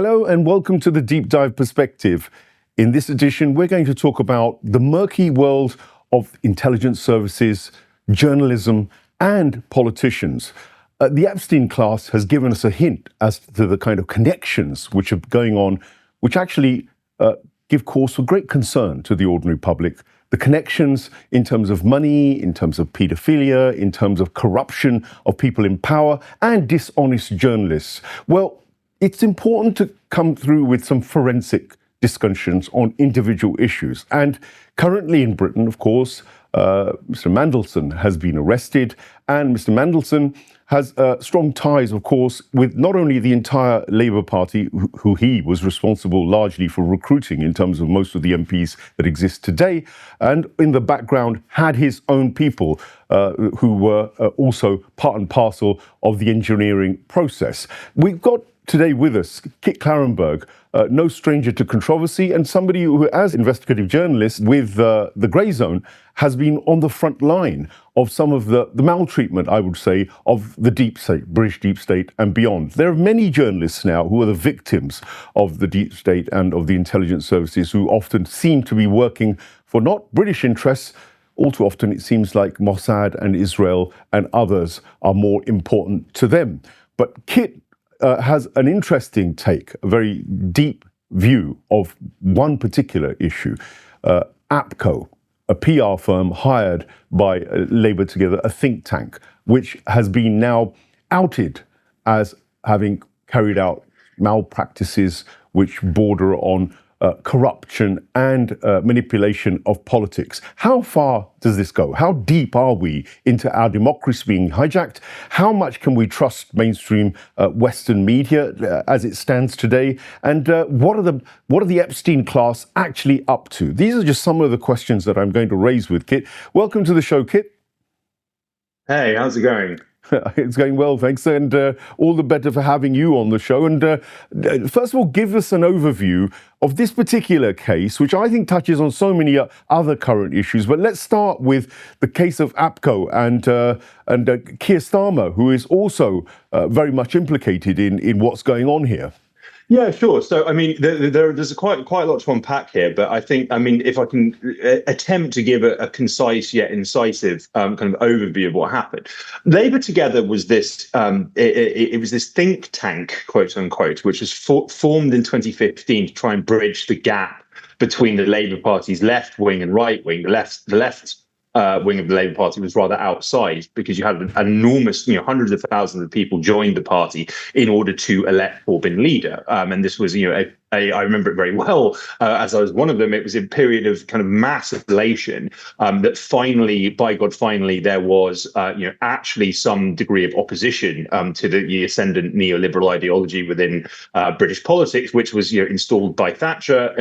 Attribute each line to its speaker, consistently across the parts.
Speaker 1: Hello and welcome to the Deep Dive Perspective. In this edition, we're going to talk about the murky world of intelligence services, journalism, and politicians. The Epstein Class has given us a hint as to the kind of connections which are going on, which actually give cause for great concern to the ordinary public. The connections in terms of money, in terms of paedophilia, in terms of corruption of people in power, and dishonest journalists. Well, it's important to come through with some forensic discussions on individual issues. And currently in Britain, of course, Mr. Mandelson has been arrested, and Mr. Mandelson has strong ties, of course, with not only the entire Labour Party, who he was responsible largely for recruiting in terms of most of the MPs that exist today, and in the background had his own people who were also part and parcel of the engineering process. We've got today with us Kit Klarenberg, no stranger to controversy, and somebody who, as investigative journalist with the Grayzone, has been on the front line of some of the maltreatment, I would say, of the deep state, British deep state and beyond. There are many journalists now who are the victims of the deep state and of the intelligence services, who often seem to be working for not British interests. All too often it seems like Mossad and Israel and others are more important to them. But Kit has an interesting take, a very deep view of one particular issue. APCO, a PR firm hired by Labour Together, a think tank, which has been now outed as having carried out malpractices which border on corruption and manipulation of politics. How far does this go? How deep are we into our democracy being hijacked? How much can we trust mainstream Western media as it stands today? And what are the Epstein Class actually up to? These are just some of the questions that I'm going to raise with Kit. Welcome to the show, Kit.
Speaker 2: Hey, how's it going?
Speaker 1: It's going well, thanks, and all the better for having you on the show. And first of all, give us an overview of this particular case, which I think touches on so many other current issues. But let's start with the case of APCO and Keir Starmer, who is also very much implicated in what's going on here.
Speaker 2: Yeah, sure. So, I mean, there's quite a lot to unpack here, but I think, I mean, if I can attempt to give a concise yet incisive kind of overview of what happened. Labour Together was this, it was this think tank, quote unquote, which was formed in 2015 to try and bridge the gap between the Labour Party's left wing and right wing. The left wing of the Labour Party was rather outsized because you had an enormous, hundreds of thousands of people joined the party in order to elect Corbyn leader. And this was, I remember it very well, as I was one of them. It was a period of kind of mass elation that finally, by God, finally, there was, actually some degree of opposition to the ascendant neoliberal ideology within British politics, which was, installed by Thatcher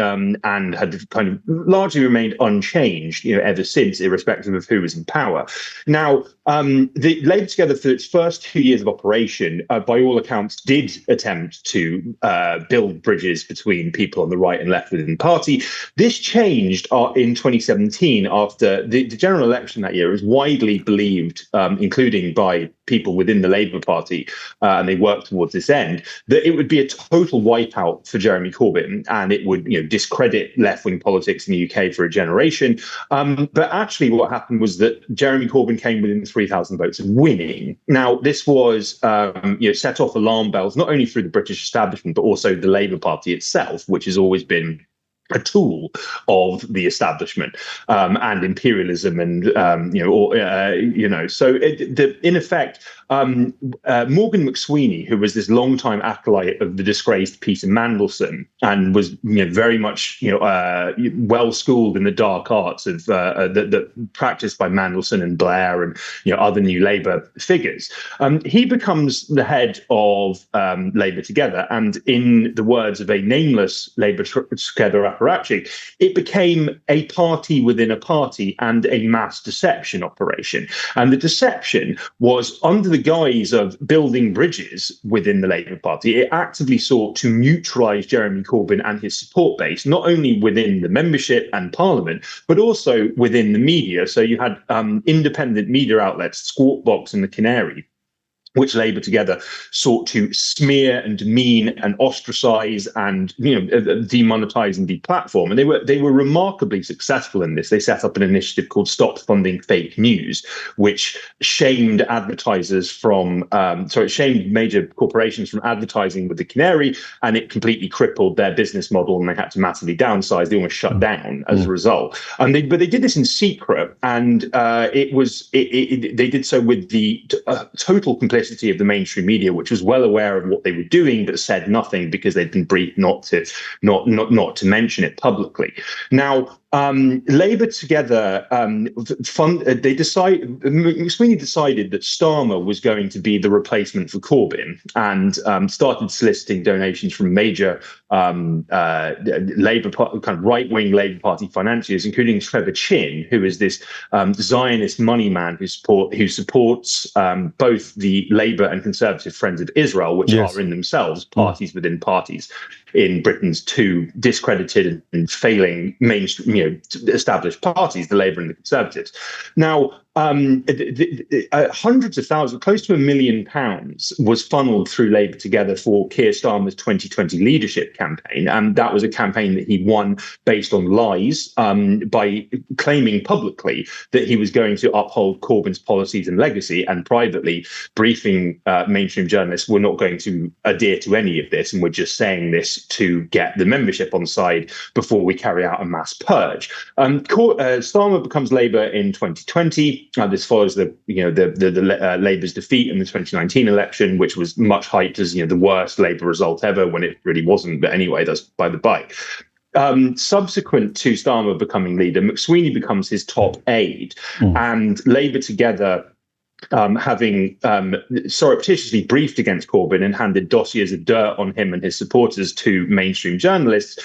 Speaker 2: and had kind of largely remained unchanged, ever since, irrespective of who was in power. Now, the Labour Together, for its first 2 years of operation, by all accounts, did attempt to build bridges between people on the right and left within the party. This changed in 2017 after the general election that year. It was widely believed, including by people within the Labour Party, and they worked towards this end, that it would be a total wipeout for Jeremy Corbyn, and it would discredit left-wing politics in the UK for a generation. But actually what happened was that Jeremy Corbyn came within 3,000 votes of winning. Now, this was set off alarm bells, not only through the British establishment, but also the Labour Party itself, which has always been a tool of the establishment and imperialism, and So in effect, Morgan McSweeney, who was this longtime acolyte of the disgraced Peter Mandelson and was very much well schooled in the dark arts of that practiced by Mandelson and Blair and other New Labour figures, he becomes the head of Labour Together, and in the words of a nameless Labour Together apparatchik, it became a party within a party and a mass deception operation. And the deception was under the guise of building bridges within the Labour Party. It actively sought to neutralise Jeremy Corbyn and his support base, not only within the membership and Parliament, but also within the media. So you had independent media outlets, Squawk Box and the Canary, which Labour together sought to smear and demean and ostracize and demonetize and deplatform. And they were remarkably successful in this. They set up an initiative called Stop Funding Fake News, which shamed advertisers it shamed major corporations from advertising with the Canary, and it completely crippled their business model, and they had to massively downsize. They almost shut down as a result. But they did this in secret, and they did so with the total complicity of the mainstream media, which was well aware of what they were doing but said nothing because they'd been briefed not to mention it publicly. Now, Labour together McSweeney decided that Starmer was going to be the replacement for Corbyn, and started soliciting donations from major Labour kind of right-wing Labour Party financiers, including Trevor Chin, who is this Zionist money man who supports both the Labour and Conservative Friends of Israel, which are in themselves parties within parties in Britain's two discredited and failing mainstream, established parties, the Labour and the Conservatives. Now, hundreds of thousands, close to £1 million, was funneled through Labour Together for Keir Starmer's 2020 leadership campaign, and that was a campaign that he won based on lies, by claiming publicly that he was going to uphold Corbyn's policies and legacy, and privately briefing mainstream journalists, we're not going to adhere to any of this, and we're just saying this to get the membership on side before we carry out a mass purge. Starmer becomes Labour in 2020. This follows Labour's defeat in the 2019 election, which was much hyped as the worst Labour result ever, when it really wasn't. But anyway, that's by the by. Subsequent to Starmer becoming leader, McSweeney becomes his top aide, and Labour Together, having surreptitiously briefed against Corbyn and handed dossiers of dirt on him and his supporters to mainstream journalists,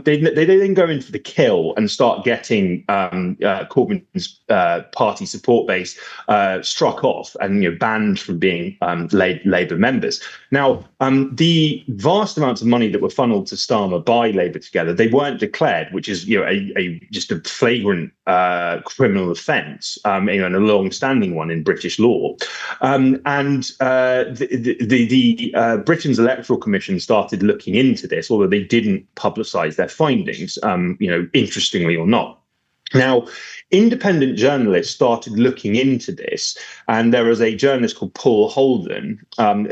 Speaker 2: they then go into the kill and start getting Corbyn's party support base struck off and banned from being Labour members. Now, the vast amounts of money that were funneled to Starmer by Labour Together, they weren't declared, which is just a flagrant criminal offence, and a long-standing one in British law. Britain's Electoral Commission started looking into this, although they didn't publicise their findings, interestingly or not. Now, independent journalists started looking into this, and there was a journalist called Paul Holden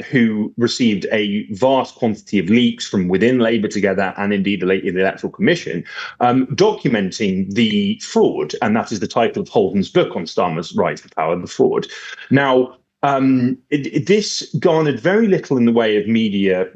Speaker 2: who received a vast quantity of leaks from within Labour Together and indeed the Electoral Commission, documenting the fraud, and that is the title of Holden's book on Starmer's rise to power, The Fraud. Now, this garnered very little in the way of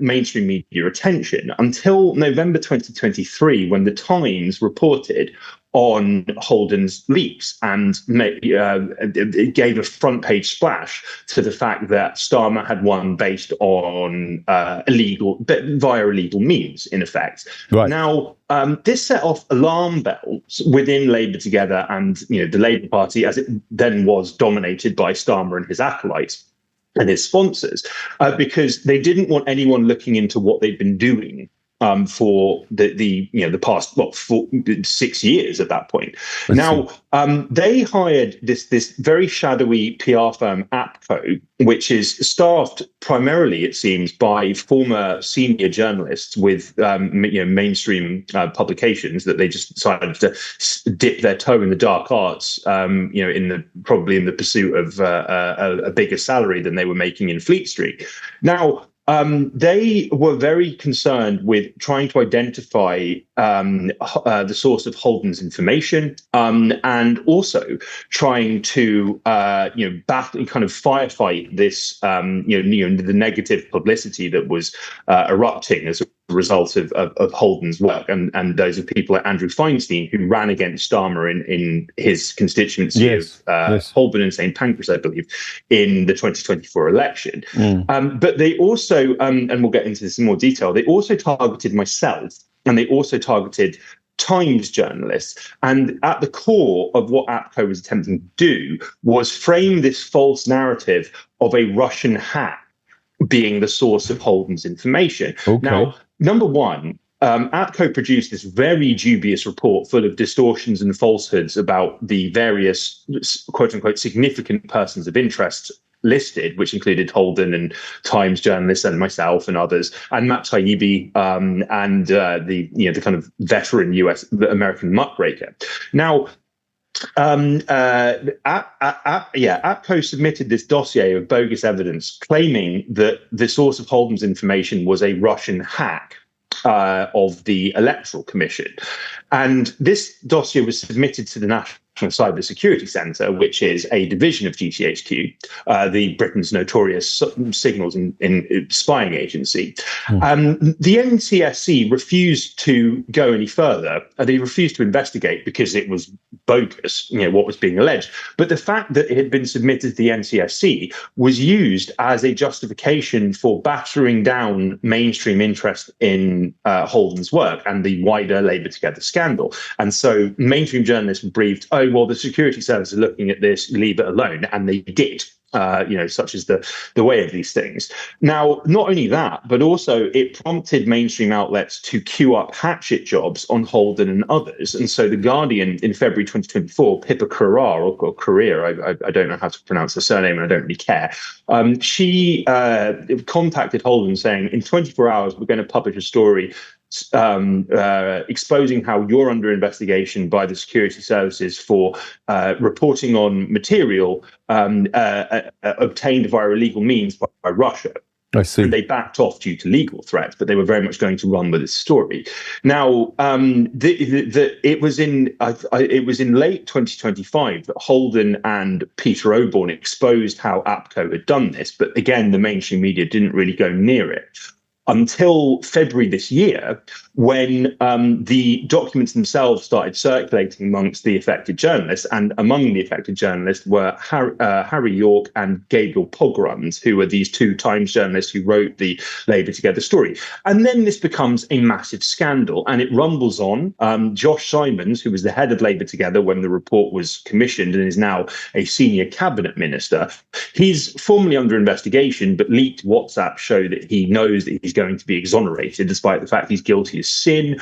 Speaker 2: mainstream media attention until November 2023, when the Times reported on Holden's leaks, and it gave a front page splash to the fact that Starmer had won based on via illegal means, in effect. Right. Now, this set off alarm bells within Labour Together and the Labour Party, as it then was dominated by Starmer and his acolytes and his sponsors, because they didn't want anyone looking into what they'd been doing for the past 6 years at that point. Now, they hired this very shadowy PR firm, APCO, which is staffed primarily, it seems, by former senior journalists with mainstream publications that they just decided to dip their toe in the dark arts, probably in the pursuit of a bigger salary than they were making in Fleet Street. Now, they were very concerned with trying to identify the source of Holden's information, and also trying to firefight this the negative publicity that was erupting as a result of Holden's work, and those are people like Andrew Feinstein, who ran against Starmer in his constituency of Holborn and St Pancras, I believe, in the 2024 election. But they also, and we'll get into this in more detail, they also targeted myself, and they also targeted Times journalists. And at the core of what APCO was attempting to do was frame this false narrative of a Russian hack being the source of Holden's information. Okay. Now, number one, APCO produced this very dubious report full of distortions and falsehoods about the various, quote unquote, significant persons of interest listed, which included Holden and Times journalists and myself and others, and Matt Taibbi, and the kind of veteran American muckraker. Now, APCO submitted this dossier of bogus evidence claiming that the source of Holden's information was a Russian hack of the Electoral Commission. And this dossier was submitted to the National Cyber Security Centre, which is a division of GCHQ, the Britain's notorious signals and spying agency. The NCSC refused to go any further. They refused to investigate because it was bogus, what was being alleged. But the fact that it had been submitted to the NCSC was used as a justification for battering down mainstream interest in Holden's work and the wider Labour Together scandal. And so mainstream journalists were briefed, oh, well, the security service are looking at this, leave it alone. And they did. Such is the way of these things. Now, not only that, but also it prompted mainstream outlets to queue up hatchet jobs on Holden and others. And so The Guardian in February 2024, Pippa Carrar, or Career, I don't know how to pronounce the surname and I don't really care. She contacted Holden saying, in 24 hours, we're going to publish a story exposing how you're under investigation by the security services for reporting on material obtained via illegal means by Russia.
Speaker 1: I see.
Speaker 2: And they backed off due to legal threats, but they were very much going to run with this story. Now, it was in late 2025 that Holden and Peter Oborne exposed how APCO had done this, but again, the mainstream media didn't really go near it until February this year, when the documents themselves started circulating amongst the affected journalists. And among the affected journalists were Harry York and Gabriel Pogrund, who were these two Times journalists who wrote the Labour Together story. And then this becomes a massive scandal, and it rumbles on. Josh Simons, who was the head of Labour Together when the report was commissioned and is now a senior cabinet minister, he's formally under investigation, but leaked WhatsApp show that he knows that he's going to be exonerated, despite the fact he's guilty of sin.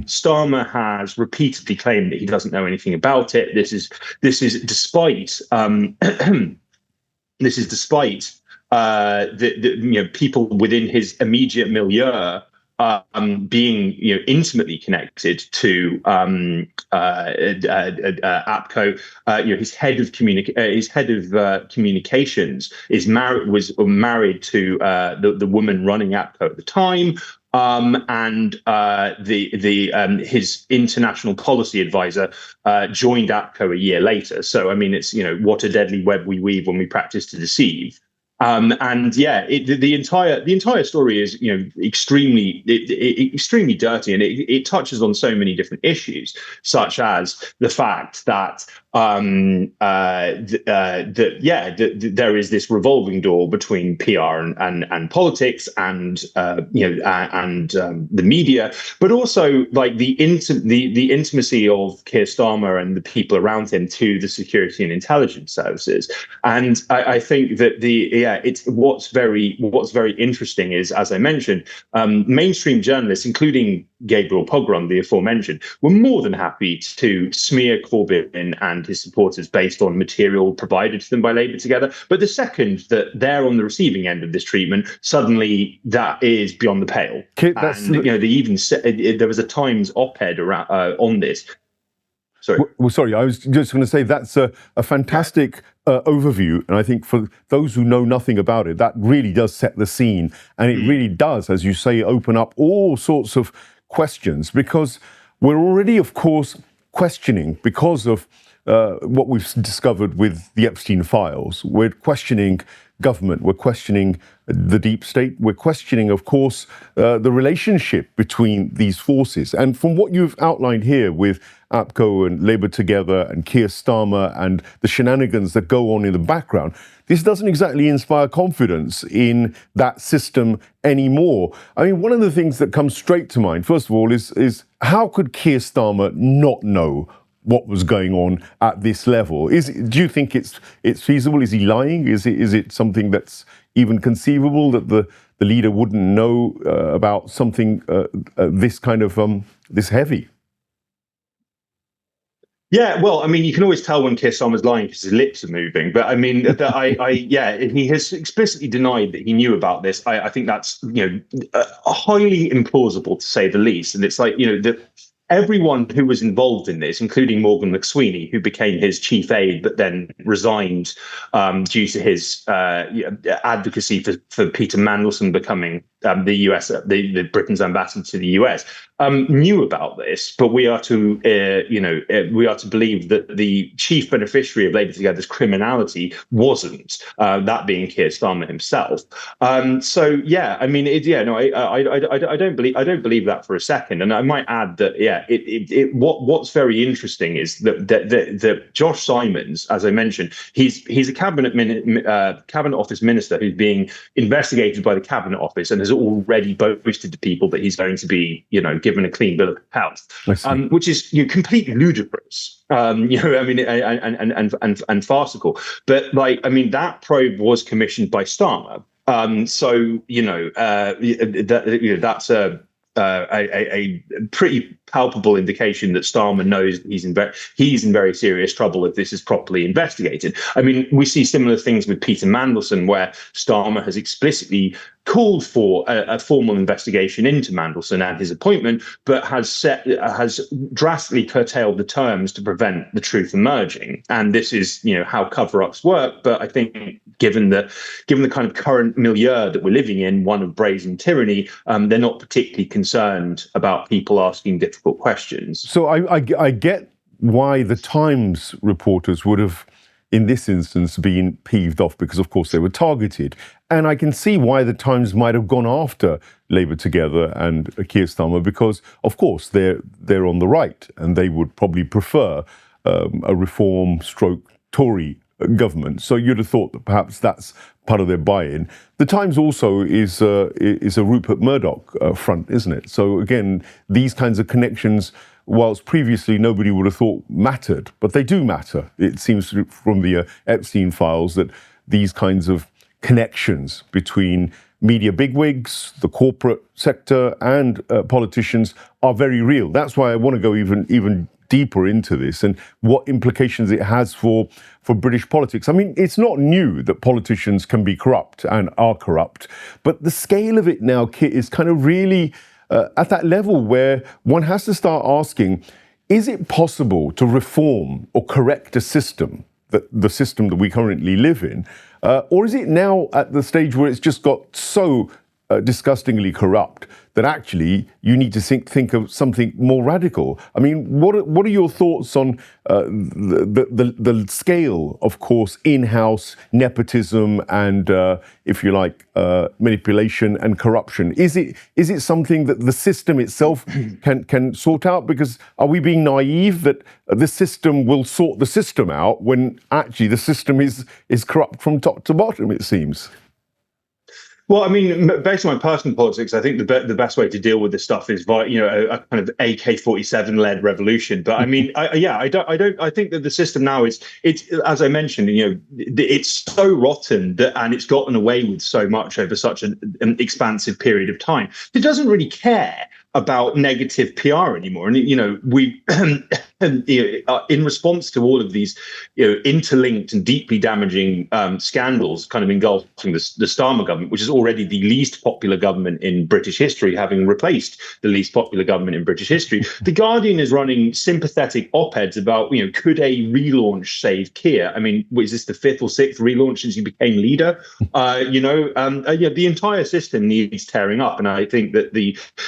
Speaker 2: Starmer has repeatedly claimed that he doesn't know anything about it. This is despite the people within his immediate milieu being intimately connected to APCO. His head of communications was married to the woman running APCO at the time. His international policy advisor joined APCO a year later. So, I mean, it's, what a deadly web we weave when we practice to deceive. The entire story is, extrememely dirty, and it touches on so many different issues, such as the fact that there is this revolving door between PR and politics and the media, but also like the intimacy of Keir Starmer and the people around him to the security and intelligence services. And I think that it's what's very interesting is, as I mentioned, mainstream journalists, including Gabriel Pogrund, the aforementioned, were more than happy to smear Corbyn and his supporters based on material provided to them by Labour Together. But the second that they're on the receiving end of this treatment, suddenly that is beyond the pale. Kit, they even said there was a Times op-ed around, on this. Sorry.
Speaker 1: Well, sorry, I was just going to say that's a fantastic overview. And I think for those who know nothing about it, that really does set the scene. And it really does, as you say, open up all sorts of questions, because we're already, of course, questioning because of what we've discovered with the Epstein files. We're questioning government, we're questioning the deep state, we're questioning, of course, the relationship between these forces. And from what you've outlined here with APCO and Labour Together and Keir Starmer and the shenanigans that go on in the background, this doesn't exactly inspire confidence in that system anymore. I mean, one of the things that comes straight to mind, first of all, is how could Keir Starmer not know what was going on at this level? Do you think it's feasible? Is he lying? Is it something that's even conceivable that the leader wouldn't know about something this kind of this heavy?
Speaker 2: Yeah, well, I mean, you can always tell when Keir Starmer's lying because his lips are moving. But I mean, yeah, he has explicitly denied that he knew about this. I think that's highly implausible to say the least. And it's like that everyone who was involved in this, including Morgan McSweeney, who became his chief aide but then resigned due to his advocacy for Peter Mandelson becoming the Britain's ambassador to the US, knew about this. But we are to believe that the chief beneficiary of Labour Together's criminality wasn't, that being Keir Starmer himself. So yeah, I mean, I don't believe that for a second. And I might add that what's very interesting is that Josh Simons, as I mentioned, he's a cabinet office minister who's being investigated by the cabinet office and has already boasted to people that he's going to be given a clean bill of health, which is completely ludicrous. And farcical. But that probe was commissioned by Starmer. That's a pretty palpable indication that Starmer knows he's in very serious trouble if this is properly investigated. I mean, we see similar things with Peter Mandelson, where Starmer has explicitly called for a formal investigation into Mandelson and his appointment, but has drastically curtailed the terms to prevent the truth emerging. And this is, how cover-ups work. But I think, given the kind of current milieu that we're living in, one of brazen tyranny, they're not particularly concerned about people asking difficult questions.
Speaker 1: So I get why the Times reporters would have, in this instance, been peeved off, because of course they were targeted. And I can see why the Times might have gone after Labour Together and Keir Starmer, because of course they're on the right and they would probably prefer a reform stroke Tory government. So you'd have thought that perhaps that's part of their buy-in. The Times also is a Rupert Murdoch front, isn't it? So again, these kinds of connections, whilst previously nobody would have thought mattered, but they do matter. It seems from the Epstein files that these kinds of connections between media bigwigs, the corporate sector, and politicians are very real. That's why I want to go even deeper into this and what implications it has for British politics. I mean, it's not new that politicians can be corrupt and are corrupt, but the scale of it now, Kit, is kind of really at that level where one has to start asking, is it possible to reform or correct a system, the system that we currently live in, or is it now at the stage where it's just got so disgustingly corrupt that actually you need to think of something more radical? I mean, what are your thoughts on the scale, of course, in-house nepotism and, if you like, manipulation and corruption? Is it something that the system itself can sort out? Because are we being naive that the system will sort the system out when actually the system is corrupt from top to bottom, it seems?
Speaker 2: Well, I mean, based on my personal politics, I think the best way to deal with this stuff is via, a kind of AK-47 led revolution. But I mean, I think that the system now it's as I mentioned, it's so rotten and it's gotten away with so much over such an expansive period of time. It doesn't really care about negative PR anymore. And, we, in response to all of these, interlinked and deeply damaging scandals kind of engulfing the Starmer government, which is already the least popular government in British history, having replaced the least popular government in British history, The Guardian is running sympathetic op-eds about, could a relaunch save Keir? I mean, is this the fifth or sixth relaunch since he became leader? The entire system needs tearing up. And I think that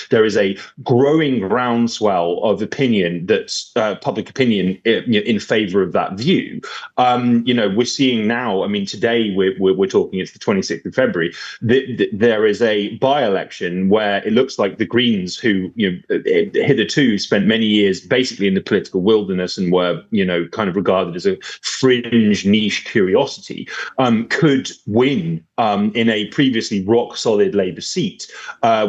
Speaker 2: there is a growing groundswell of opinion that's public opinion in favor of that view. We're seeing now, I mean, today we're talking, it's the 26th of February, there is a by-election where it looks like the Greens, who hitherto spent many years basically in the political wilderness and were kind of regarded as a fringe niche curiosity, could win in a previously rock solid Labour seat,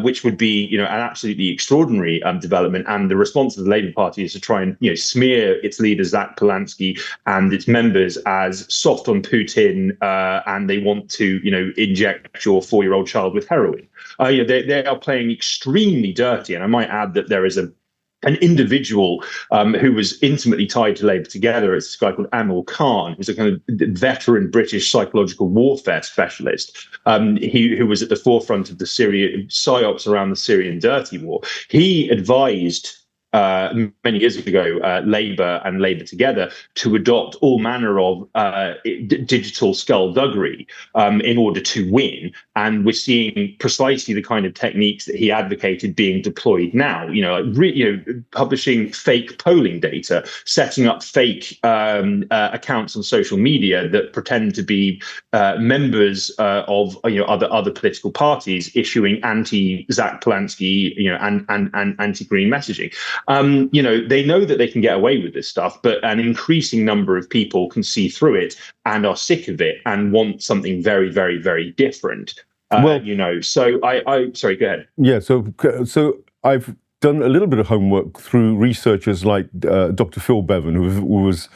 Speaker 2: which would be an absolutely extraordinary development. And the response of the Labour Party is to try and smear its leader Zach Polanski and its members as soft on Putin, and they want to inject your 4-year-old child with heroin. They are playing extremely dirty, and I might add that there is a an individual who was intimately tied to Labour Together. It's this guy called Anil Khan, who's a kind of veteran British psychological warfare specialist, who was at the forefront of the Syrian psyops around the Syrian dirty war. He advised many years ago, Labour and Labour Together to adopt all manner of digital skullduggery in order to win. And we're seeing precisely the kind of techniques that he advocated being deployed now. Publishing fake polling data, setting up fake accounts on social media that pretend to be members of other political parties, issuing anti-Zach Polanski and anti-Green messaging. They know that they can get away with this stuff, but an increasing number of people can see through it and are sick of it and want something very, very, very different. So sorry, go ahead.
Speaker 1: Yeah, so I've done a little bit of homework through researchers like Dr. Phil Bevan, who was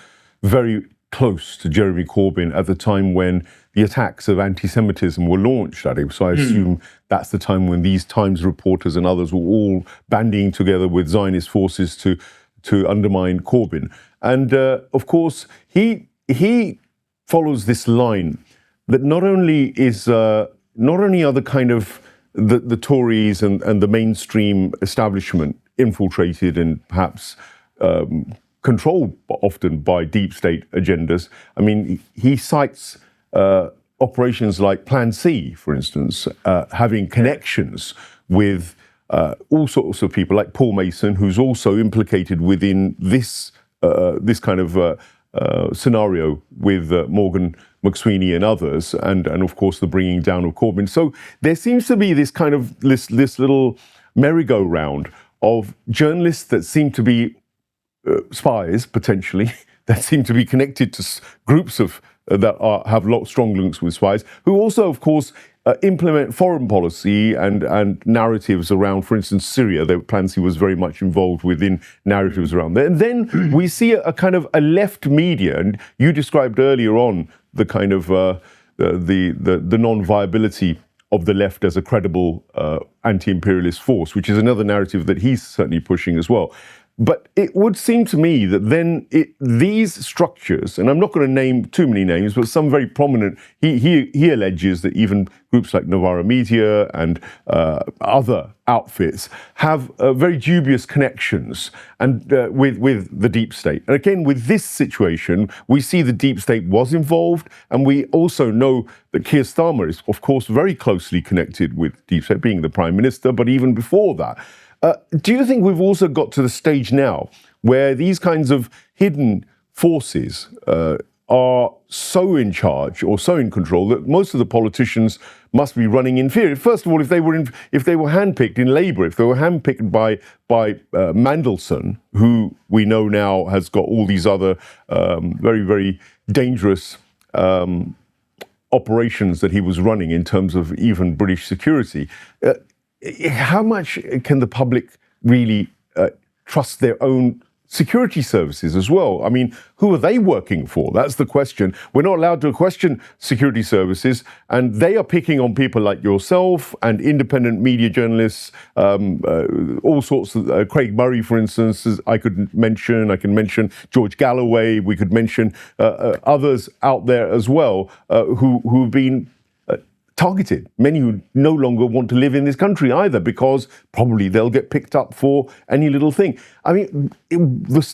Speaker 1: very close to Jeremy Corbyn at the time when the attacks of anti-Semitism were launched at him. So I assume that's the time when these Times reporters and others were all bandying together with Zionist forces to undermine Corbyn. And of course, he follows this line that not only are the kind of the Tories and the mainstream establishment infiltrated and perhaps controlled often by deep state agendas. I mean, he cites operations like Plan C, for instance, having connections with all sorts of people like Paul Mason, who's also implicated within this kind of scenario with Morgan McSweeney and others, and of course the bringing down of Corbyn. So there seems to be this kind of this little merry-go-round of journalists that seem to be spies, potentially, that seem to be connected to groups of that have strong links with spies, who also, of course, implement foreign policy and narratives around, for instance, Syria. Plan C was very much involved within narratives around there. And then we see a kind of a left media, and you described earlier on the kind of the non-viability of the left as a credible anti-imperialist force, which is another narrative that he's certainly pushing as well. But it would seem to me that then these structures, and I'm not going to name too many names, but some very prominent, he alleges that even groups like Novara Media and other outfits have very dubious connections and with the deep state. And again, with this situation, we see the deep state was involved, and we also know that Keir Starmer is, of course, very closely connected with deep state, being the Prime Minister, but even before that. Do you think we've also got to the stage now where these kinds of hidden forces are so in charge or so in control that most of the politicians must be running in fear? First of all, if they were handpicked in Labour, if they were handpicked by Mandelson, who we know now has got all these other very, very dangerous operations that he was running in terms of even British security. How much can the public really trust their own security services as well? I mean, who are they working for? That's the question. We're not allowed to question security services, and they are picking on people like yourself and independent media journalists, all sorts of, Craig Murray, for instance, I can mention George Galloway, we could mention others out there as well who've been targeted. Many who no longer want to live in this country either, because probably they'll get picked up for any little thing. I mean,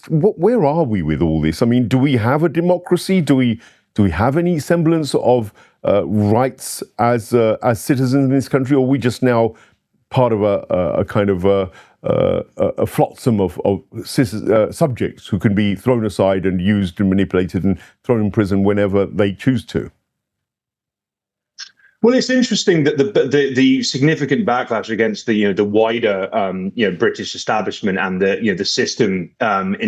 Speaker 1: where are we with all this? I mean, do we have a democracy? Do we have any semblance of rights as citizens in this country, or are we just now part of a kind of a flotsam of subjects who can be thrown aside and used and manipulated and thrown in prison whenever they choose to?
Speaker 2: Well, it's interesting that the significant backlash against the wider British establishment and the system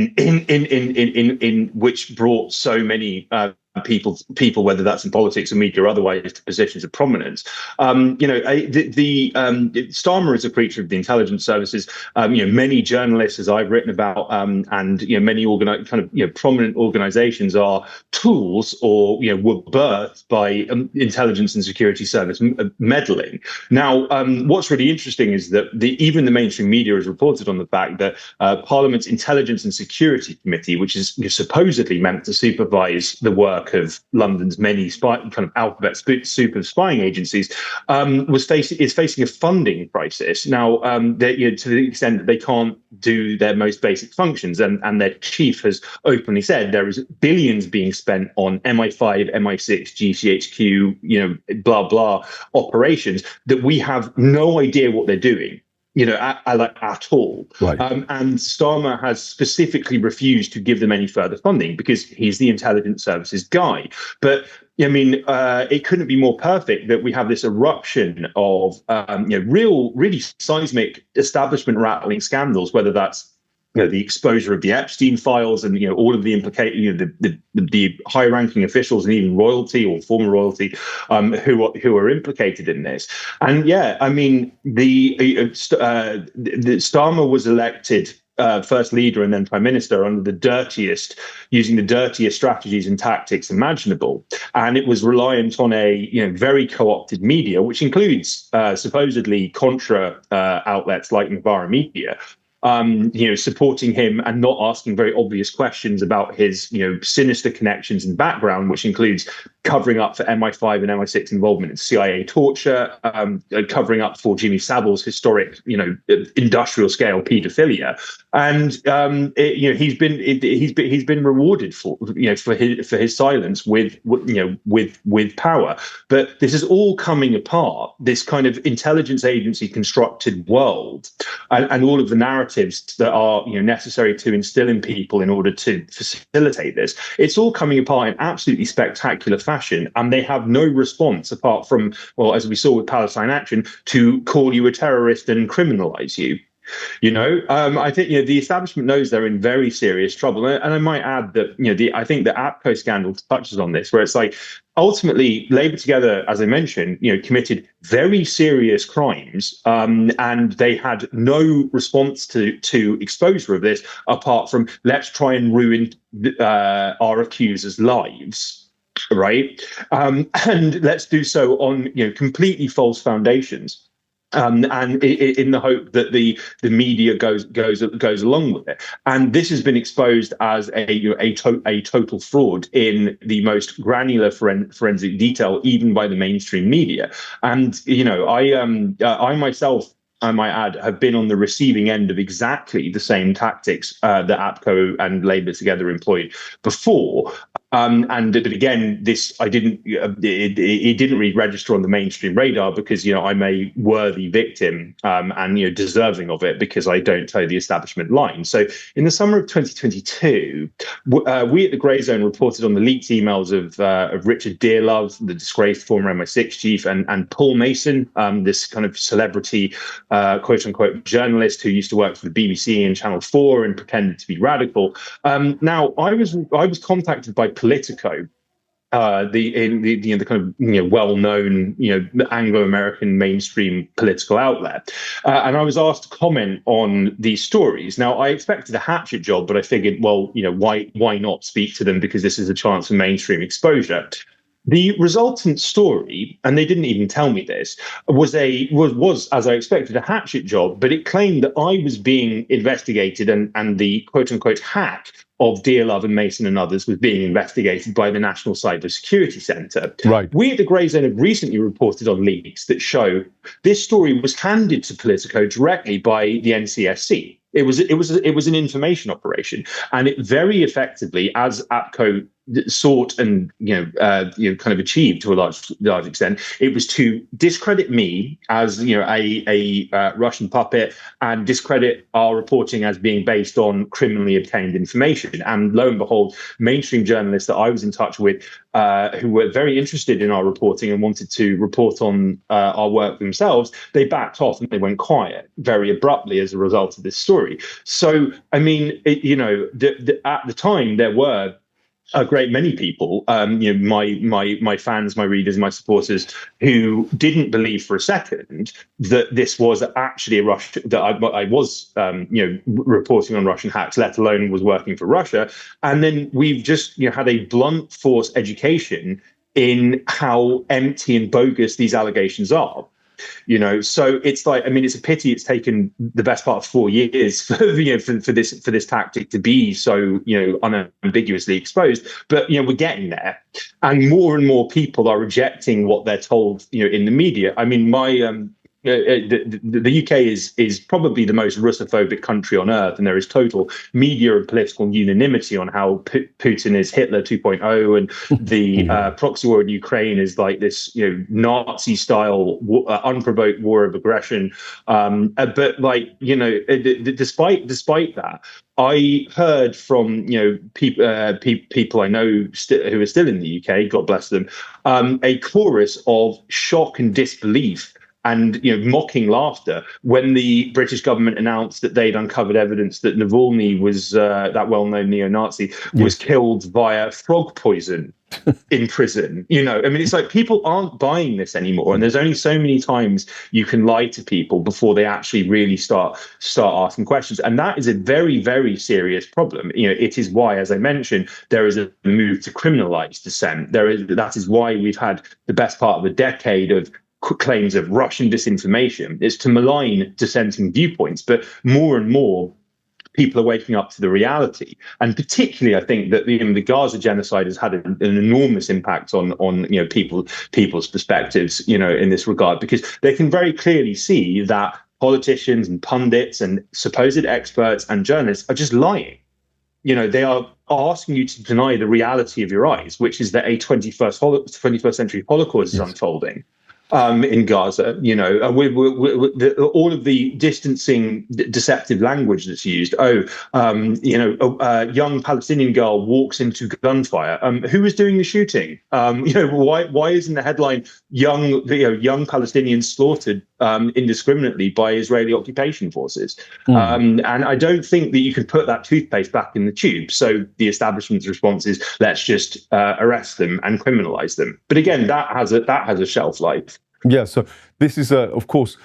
Speaker 2: in which brought so many people, whether that's in politics or media or otherwise, to positions of prominence. Starmer is a creature of the intelligence services. Many journalists, as I've written about, and many prominent organisations are tools or were birthed by intelligence and security service meddling. Now, what's really interesting is that even the mainstream media has reported on the fact that Parliament's Intelligence and Security Committee, which is supposedly meant to supervise the work of London's many alphabet soup of spying agencies, is facing a funding crisis now. To the extent that they can't do their most basic functions, and their chief has openly said there is billions being spent on MI5, MI6, GCHQ, blah blah operations that we have no idea what they're doing. At all.
Speaker 1: Right.
Speaker 2: And Starmer has specifically refused to give them any further funding because he's the intelligence services guy. But it couldn't be more perfect that we have this eruption of really seismic establishment rattling scandals, whether that's the exposure of the Epstein files and all of the the high-ranking officials and even royalty or former royalty who are implicated in this. And the Starmer was elected first leader and then prime minister under using the dirtiest strategies and tactics imaginable, and it was reliant on a very co-opted media, which includes supposedly contra outlets like Novara Media. Supporting him and not asking very obvious questions about his, sinister connections and background, which includes covering up for MI5 and MI6 involvement in CIA torture, covering up for Jimmy Savile's historic, industrial scale paedophilia, and he's been rewarded for his silence with power. But this is all coming apart. This kind of intelligence agency constructed world, and all of the narratives that are necessary to instill in people in order to facilitate this. It's all coming apart in absolutely spectacular fashion, and they have no response apart from, well, as we saw with Palestine Action, to call you a terrorist and criminalize you. I think the establishment knows they're in very serious trouble, and I might add that I think the APCO scandal touches on this, where it's like ultimately Labour together, as I mentioned, committed very serious crimes, and they had no response to exposure of this apart from let's try and ruin our accusers' lives. Right, and let's do so on completely false foundations. And in the hope that the media goes along with it, and this has been exposed as a total fraud in the most granular forensic detail, even by the mainstream media. And I myself, I might add, have been on the receiving end of exactly the same tactics that APCO and Labour together employed before. And again, it didn't really register on the mainstream radar because I'm a worthy victim and deserving of it because I don't toe the establishment line. So in the summer of 2022, we at the Grayzone reported on the leaked emails of Richard Dearlove, the disgraced former MI6 chief, and Paul Mason, this kind of celebrity quote unquote journalist who used to work for the BBC and Channel 4 and pretended to be radical. Now I was contacted by Politico, the kind of well-known Anglo-American mainstream political outlet, and I was asked to comment on these stories. Now I expected a hatchet job, but I figured, well, why not speak to them, because this is a chance for mainstream exposure. The resultant story, and they didn't even tell me this, was as I expected, a hatchet job, but it claimed that I was being investigated and the quote unquote hack of Dearlove and Mason and others was being investigated by the National Cybersecurity Centre. Right. We at the Grayzone have recently reported on leaks that show this story was handed to Politico directly by the NCSC. It was an information operation, and it very effectively, as APCO sought and kind of achieved to a large extent, it was to discredit me as a Russian puppet and discredit our reporting as being based on criminally obtained information. And lo and behold, mainstream journalists that I was in touch with, who were very interested in our reporting and wanted to report on our work themselves, they backed off and they went quiet very abruptly as a result of this story. So, I mean, at the time there were a great many people, my fans, my readers, my supporters, who didn't believe for a second that this was actually a Russia, that I was, reporting on Russian hacks, let alone was working for Russia. And then we've just, had a blunt force education in how empty and bogus these allegations are. So it's like, it's a pity it's taken the best part of 4 years for this tactic to be so unambiguously exposed. But we're getting there, and more people are rejecting what they're told in the media. The UK is probably the most Russophobic country on earth, and there is total media and political unanimity on how Putin is Hitler 2.0, and the proxy war in Ukraine is like this, Nazi-style unprovoked war of aggression. But despite that, I heard from people I know who are still in the UK, God bless them, a chorus of shock and disbelief and mocking laughter when the British government announced that they'd uncovered evidence that Navalny was that well-known neo-Nazi was killed via frog poison in prison. It's like people aren't buying this anymore, and there's only so many times you can lie to people before they actually really start asking questions, and that is a very, very serious problem. It is why, as I mentioned, there is a move to criminalize dissent. That is why we've had the best part of a decade of claims of Russian disinformation. Is to malign dissenting viewpoints, but more and more people are waking up to the reality. And particularly, I think that the Gaza genocide has had an enormous impact on people's perspectives, in this regard, because they can very clearly see that politicians and pundits and supposed experts and journalists are just lying. They are asking you to deny the reality of your eyes, which is that a 21st century Holocaust is unfolding. In Gaza, all of the distancing, deceptive language that's used. A young Palestinian girl walks into gunfire. Who is doing the shooting? Why isn't the headline young Palestinians slaughtered indiscriminately by Israeli occupation forces? And I don't think that you can put that toothpaste back in the tube. So the establishment's response is, let's just arrest them and criminalize them. But again, that has a shelf life.
Speaker 1: Yeah, so this is, of course,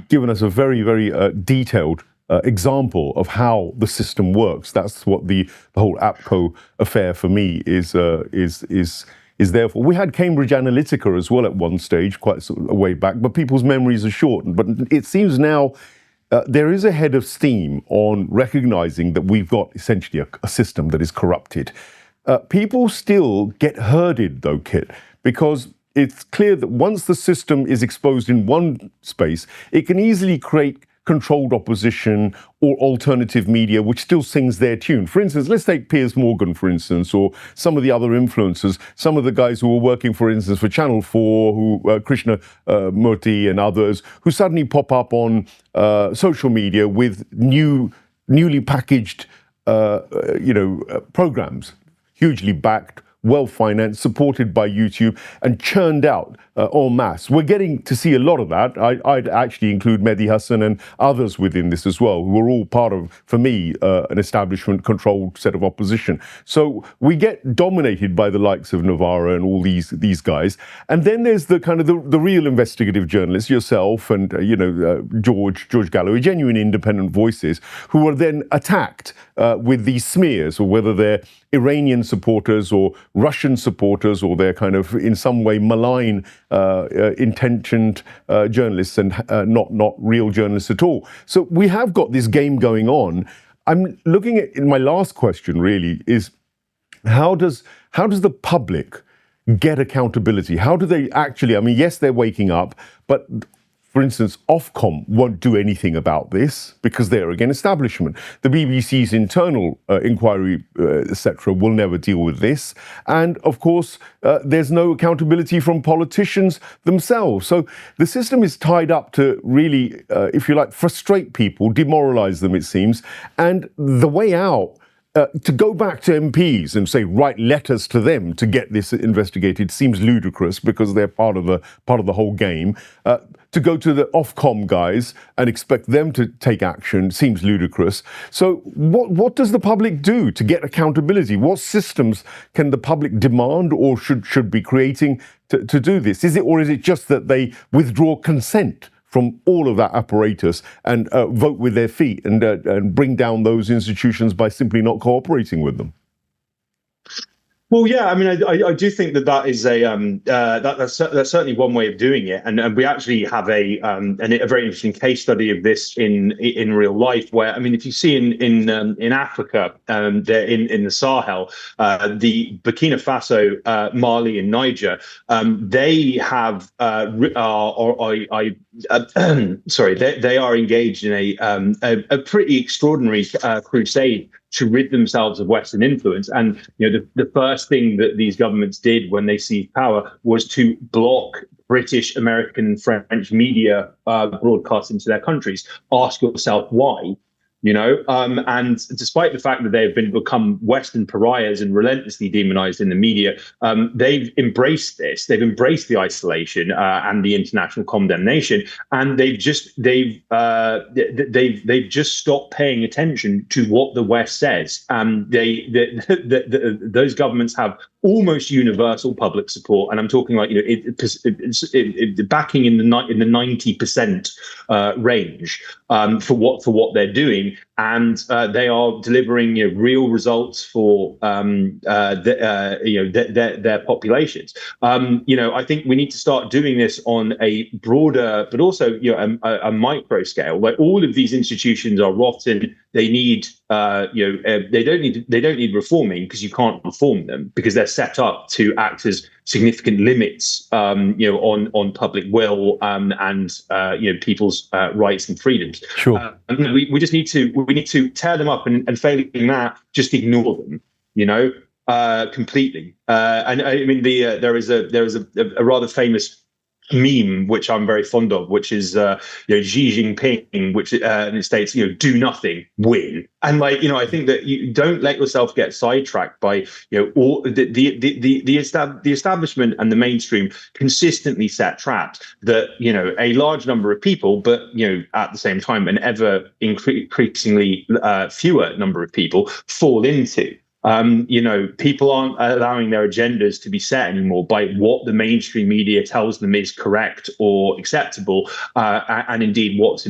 Speaker 1: given us a very, very detailed example of how the system works. That's what the whole APCO affair for me is there for. We had Cambridge Analytica as well at one stage, quite a way back, but people's memories are shortened. But it seems now there is a head of steam on recognizing that we've got essentially a system that is corrupted. People still get herded, though, Kit, because it's clear that once the system is exposed in one space, it can easily create controlled opposition or alternative media which still sings their tune. For instance, let's take Piers Morgan, for instance, or some of the other influencers, some of the guys who were working, for instance, for Channel 4, Krishna Murky and others, who suddenly pop up on social media with newly packaged programs, hugely backed, well-financed, supported by YouTube, and churned out en masse. We're getting to see a lot of that. I'd actually include Mehdi Hassan and others within this as well, who are all part of, for me, an establishment-controlled set of opposition. So we get dominated by the likes of Navarro and all these guys. And then there's the kind of the real investigative journalists, yourself and George Galloway, genuine independent voices, who are then attacked with these smears, or whether they're Iranian supporters or Russian supporters, or they're kind of in some way malign intentioned journalists and not real journalists at all. So we have got this game going on. I'm looking at, in my last question really, is how does the public get accountability? How do they actually, yes, they're waking up, but for instance, Ofcom won't do anything about this because they're again establishment. The BBC's internal inquiry, etc., will never deal with this. And of course, there's no accountability from politicians themselves. So the system is tied up to really, if you like, frustrate people, demoralize them, it seems. And the way out to go back to MPs and say write letters to them to get this investigated seems ludicrous because they're part of the whole game. To go to the Ofcom guys and expect them to take action seems ludicrous. So what does the public do to get accountability? What systems can the public demand or should be creating to do this? Is it just that they withdraw consent from all of that apparatus and vote with their feet and bring down those institutions by simply not cooperating with them?
Speaker 2: Well, yeah, I mean, I do think that is that's certainly one way of doing it, and we actually have a very interesting case study of this in real life. Where, I mean, if you see in Africa, in the Sahel, the Burkina Faso, Mali, and Niger, they have they are engaged in a pretty extraordinary crusade to rid themselves of Western influence. And the first thing that these governments did when they seized power was to block British, American, and French media broadcasts into their countries. Ask yourself why. And despite the fact that they have become Western pariahs and relentlessly demonized in the media, they've embraced this. They've embraced the isolation and the international condemnation, and they've just stopped paying attention to what the West says. Those governments have almost universal public support, and I'm talking like backing in the 90% range for what they're doing. And they are delivering real results for their populations. I think we need to start doing this on a broader, but also a micro scale. Where all of these institutions are rotten. They need they don't need reforming, because you can't reform them because they're set up to act as significant limits on public will and people's rights and freedoms.
Speaker 1: Sure.
Speaker 2: We just need to tear them up, and failing that, just ignore them. Completely. And I mean, there is a rather famous meme which I'm very fond of, which is Xi Jinping, which and it states do nothing, win. And I think that you don't let yourself get sidetracked by all the establishment and the mainstream consistently set traps that a large number of people, but at the same time an ever increasingly fewer number of people fall into. People aren't allowing their agendas to be set anymore by what the mainstream media tells them is correct or acceptable, and indeed what's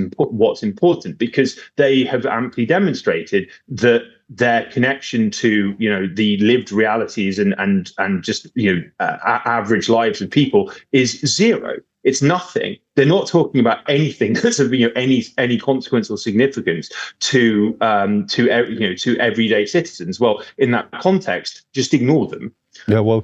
Speaker 2: important, because they have amply demonstrated that their connection to the lived realities and just average lives of people is zero. It's nothing. They're not talking about anything that's of any consequence or significance to everyday citizens. Well, in that context, just ignore them.
Speaker 1: Yeah, well,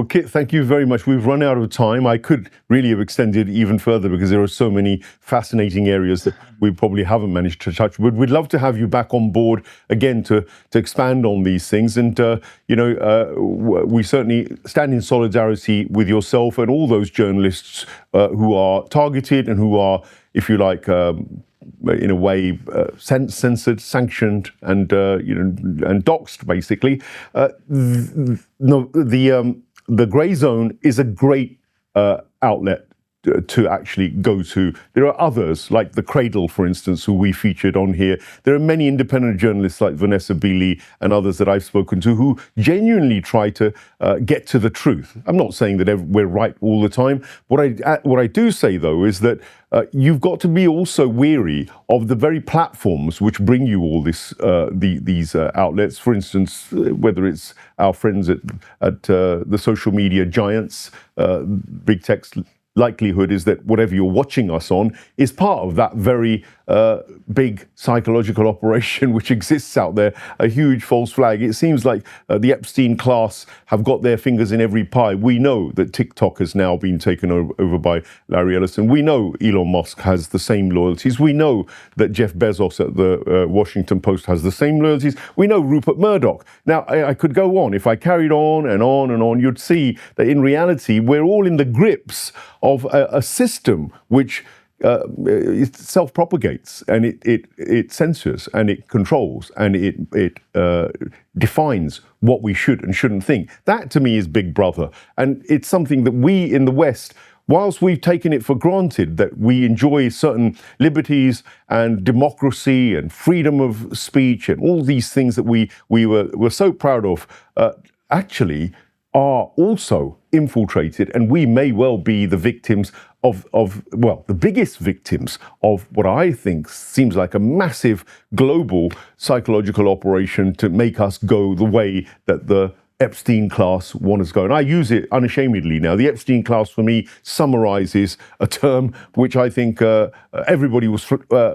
Speaker 1: Kit, thank you very much. We've run out of time. I could really have extended even further because there are so many fascinating areas that we probably haven't managed to touch. But we'd love to have you back on board again to expand on these things. And, we certainly stand in solidarity with yourself and all those journalists who are targeted and who are, if you like, in a way, censored, sanctioned, and and doxed, basically. The Grayzone is a great outlet to actually go to. There are others, like The Cradle, for instance, who we featured on here. There are many independent journalists like Vanessa Beeley and others that I've spoken to who genuinely try to get to the truth. I'm not saying that we're right all the time. What I do say, though, is that you've got to be also weary of the very platforms which bring you all this, these outlets. For instance, whether it's our friends at the social media giants, big tech's likelihood is that whatever you're watching us on is part of that very big psychological operation which exists out there, a huge false flag. It seems like the Epstein Class have got their fingers in every pie. We know that TikTok has now been taken over by Larry Ellison. We know Elon Musk has the same loyalties. We know that Jeff Bezos at the Washington Post has the same loyalties. We know Rupert Murdoch. Now, I could go on. If I carried on and on and on, you'd see that in reality, we're all in the grips of a system which it self-propagates, and it censors, and it controls, and it defines what we should and shouldn't think. That, to me, is Big Brother. And it's something that we in the West, whilst we've taken it for granted that we enjoy certain liberties and democracy and freedom of speech and all these things that we were so proud of, actually are also infiltrated, and we may well be the victims of the biggest victims of what I think seems like a massive global psychological operation to make us go the way that the Epstein Class want us to go. And I use it unashamedly now. The Epstein Class, for me, summarizes a term which I think everybody was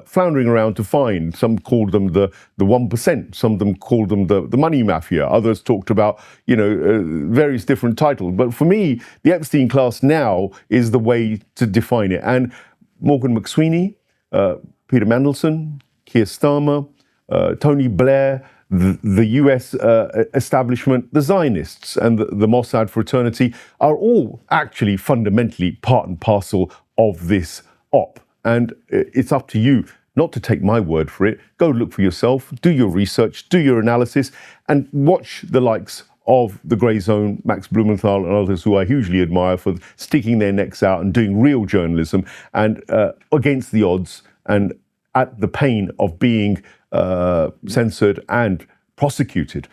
Speaker 1: floundering around to find. Some called them the 1%. Some of them called them the money mafia. Others talked about, various different titles. But for me, the Epstein Class now is the way to define it. And Morgan McSweeney, Peter Mandelson, Keir Starmer, Tony Blair, the US establishment, the Zionists, and the Mossad fraternity are all actually fundamentally part and parcel of this op. And it's up to you not to take my word for it. Go look for yourself, do your research, do your analysis, and watch the likes of the Grayzone, Max Blumenthal, and others who I hugely admire for sticking their necks out and doing real journalism, and against the odds and at the pain of being censored and prosecuted.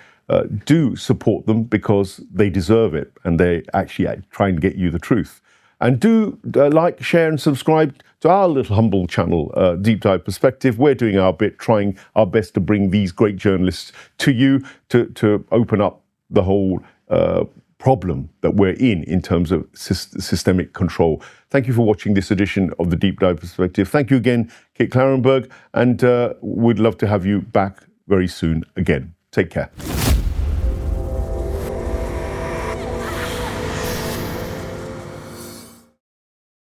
Speaker 1: Do support them, because they deserve it, and they actually try and get you the truth. And do like, share and subscribe to our little humble channel, Deep Dive Perspective. We're doing our bit, trying our best to bring these great journalists to you, to open up the whole problem that we're in terms of systemic control. Thank you for watching this edition of the Deep Dive Perspective. Thank you again, Kit Klarenberg, and we'd love to have you back very soon again. Take care.